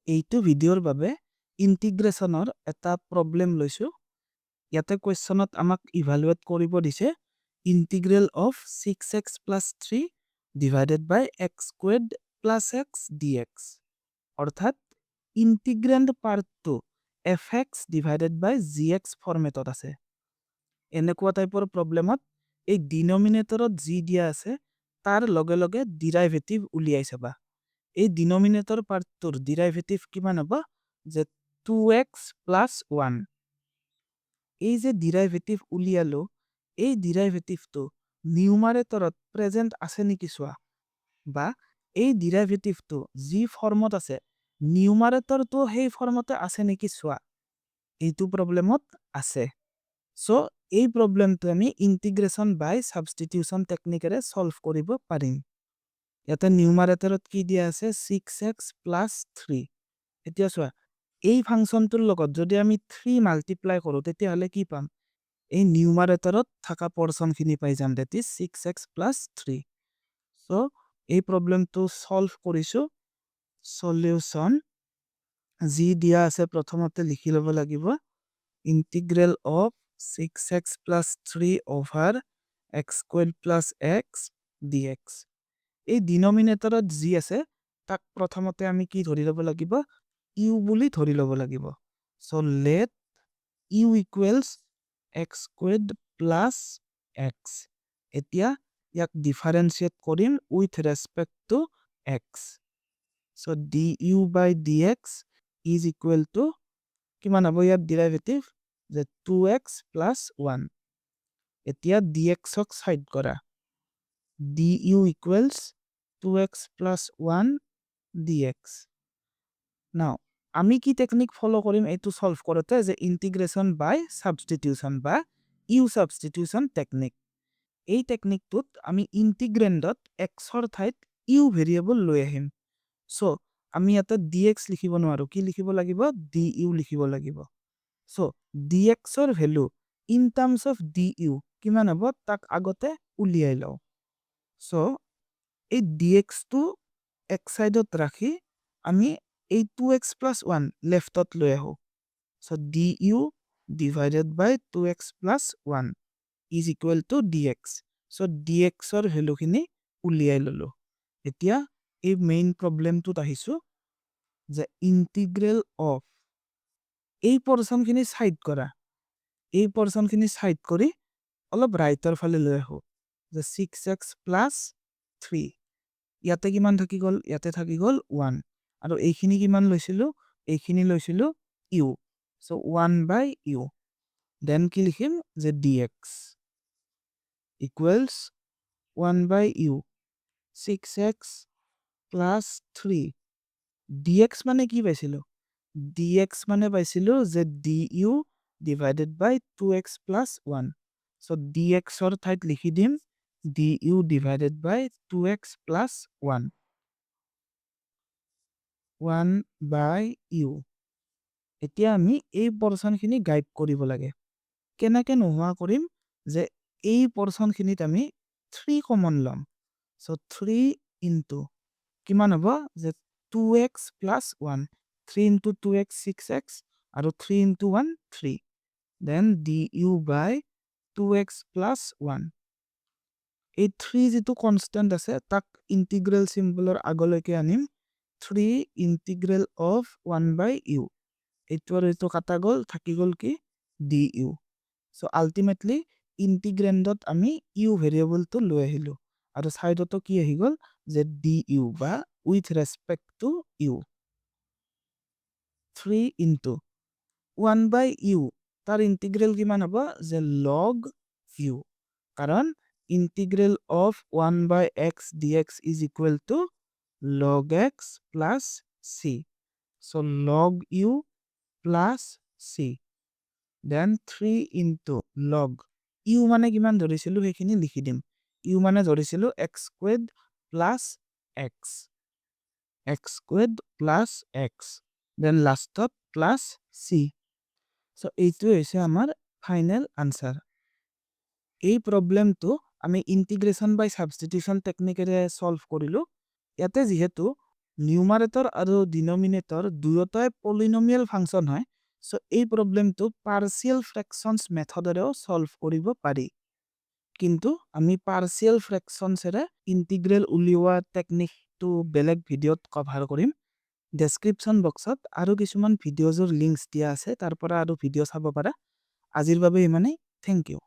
এইটো ভিডিওৰ বাবে ইন্টিগ্ৰেশনৰ এটা প্ৰব্লেম লৈছো ইয়াতে কোৱেশ্চনত আমাক ইভালুৱেট কৰিব দিছে integral of 6x plus 3 divided by x squared plus x dx অৰ্থাৎ ইন্টিগ্ৰেন্ড পাৰ্টটো fx divided by gx ফৰ্মেটত আছে এনেকুৱা টাইপৰ প্ৰব্লেমত এই ডিনোমিনেটৰত যি দিয়া আছে তাৰ লগে লগে ডেৰিভেটিভ উলিয়াই চাবা এই ডিনোমিনেটৰ পাৰ্টটোৰ ডেৰিভেটিভ কিমান হ'ব যে 2x plus 1 এই যে ডেৰিভেটিভ উলিয়ালো এই ডেৰিভেটিভটো নিউমাৰেটৰত প্ৰেজেন্ট আছে নেকি চোৱা বা এই ডেৰিভেটিভটো যি ফৰ্মত আছে নিউমাৰেটৰটো সেই ফৰ্মতে আছে নেকি চোৱা এইটো প্ৰব্লেমত আছে সো এই প্ৰব্লেমটো আমি ইন্টিগ্ৰেশন বাই সাবস্টিটিউশন টেকনিকেৰে সলভ কৰিব পাৰিম ইয়াতে নিউমাৰেটৰত কি দিয়া আছে 6x plus 3 এতিয়া চোৱা এই ফাংশনটোৰ লগত যদি আমি 3 মাল্টিপ্লাই কৰো তেতিয়া হলে কি পাম এই নিউমাৰেটৰত থাকা পোৰশনখিনি পাই যাম that is 6x plus 3 so এই প্ৰব্লেমটো সলভ কৰিছো সলিউশন যি দিয়া আছে প্ৰথমতে লিখি লব লাগিব integral of 6x plus 3 over x squared plus x dx এই ডিনোমিনেটৰত যি আছে তাক প্ৰথমতে আমি কি ধৰি লব লাগিব u বুলি ধৰি লব লাগিব so let u equals x squared plus x এতিয়া ইয়াক ডিফাৰেন্সিয়েট কৰিম with respect to x so du by dx is equal to কিমান হ'ব ইয়াৰ ডেৰিভেটিভ যে 2x plus 1 এতিয়া dx ক সাইড কৰা du equals 2x plus 1 dx now আমি কি টেকনিক ফলো কৰিম এইটো সলভ কৰোতে যে ইন্টিগ্ৰেশন বাই সাবস্টিটিউশন বা u-substitution টেকনিক এই টেকনিকটোত আমি ইন্টিগ্ৰেন্ডত x ৰ ঠাইত u ভেৰিয়েবল লৈ আহিম সো আমি ইয়াতে dx লিখিব নোৱাৰো কি লিখিব লাগিব du লিখিব লাগিব সো dx ৰ value in terms of du কিমান হ'ব তাক আগতে উলিয়াই লও সো এই dx টো এক সাইডত ৰাখি আমি এই 2x plus 1 লেফটত লৈ আহো so du divided by 2x plus 1 is equal to dx so dx ৰ ভ্যালুখিনি উলিয়াই ললো এতিয়া এই মেইন প্ৰব্লেমটোত আহিছো যে ইন্টিগ্ৰেল অফ এই পোৰশনখিনি সাইড কৰা এই পোৰশনখিনি সাইড কৰি অলপ ৰাইটৰ ফালে লৈ আহো যে 6x plus 3 ইয়াতে কিমান থাকি গল ইয়াতে থাকি গল 1 আৰু এইখিনি কিমান লৈছিলো এইখিনি লৈছিলো u so 1 by u then কি লিখিম যে dx equals 1 by u 6x plus 3 dx মানে কি পাইছিলো dx মানে পাইছিলো যে du divided by 2x plus 1 so dx ৰ ঠাইত লিখি দিম du divided by 2x plus 1 1 by u এতিয়া আমি এই পোৰশনখিনি গাইড কৰিব লাগে কেনেকে নোহোৱা কৰিম যে এই পোৰশনখিনিত আমি 3 কমন লম সো 3 into কিমান হ'ব যে 2x plus 1 3 into 2x 6x আৰু 3 into 1 3 then du by 2x plus 1 এই 3 যেটো কনস্ট্যান্ট আছে তাক ইন্টিগ্ৰেল সিম্বলৰ আগলৈকে আনিম 3 integral of 1 by u এইটো আৰু এইটো কাটা গল থাকি গল কি du সো আলটিমেটলি ইন্টিগ্ৰেন্ডত আমি u ভেৰিয়েবলটো লৈ আহিলো আৰু সাইডতো কি আহি গল যে du বা with respect to u 3 into 1 by u তাৰ ইন্টিগ্ৰেল কিমান হ'ব যে log u কাৰণ integral of 1 by x dx is equal to log x plus c so log u plus c then 3 into log u মানে কিমান ধৰিছিলো সেইখিনি লিখি দিম u মানে ধৰিছিলো x squared plus x x squared plus x then lastত plus c so এইটো হৈছে আমাৰ ফাইনাল আনসাৰ এই প্ৰব্লেমটো আমি ইন্টিগ্ৰেশন বাই সাবস্টিটিউশন টেকনিকেৰে সলভ কৰিলো ইয়াতে যেহেতু নিউমাৰেটৰ আৰু ডিনমিনেটৰ দুয়োটাই পলিনমিয়েল ফাংচন হয়। সো এই প্ৰবলেমটো পাৰ্শিয়েল ফ্ৰেকশনছ মেথডেৰেও সলভ কৰিব পাৰি। কিন্তু আমি পাৰ্শিয়েল ফ্ৰেকশনছেৰে ইন্টিগ্ৰেল উলিওৱা টেকনিকটো বেলেগ ভিডিঅ'ত কভাৰ কৰিম। ডেছক্ৰিপশ্যন বক্সত আৰু কিছুমান ভিডিঅ'জৰ লিংকছ দিয়া আছে, তাৰ পৰা আৰু ভিডিঅ' চাব পাৰা। আজিৰ বাবে ইমানেই। Thank U.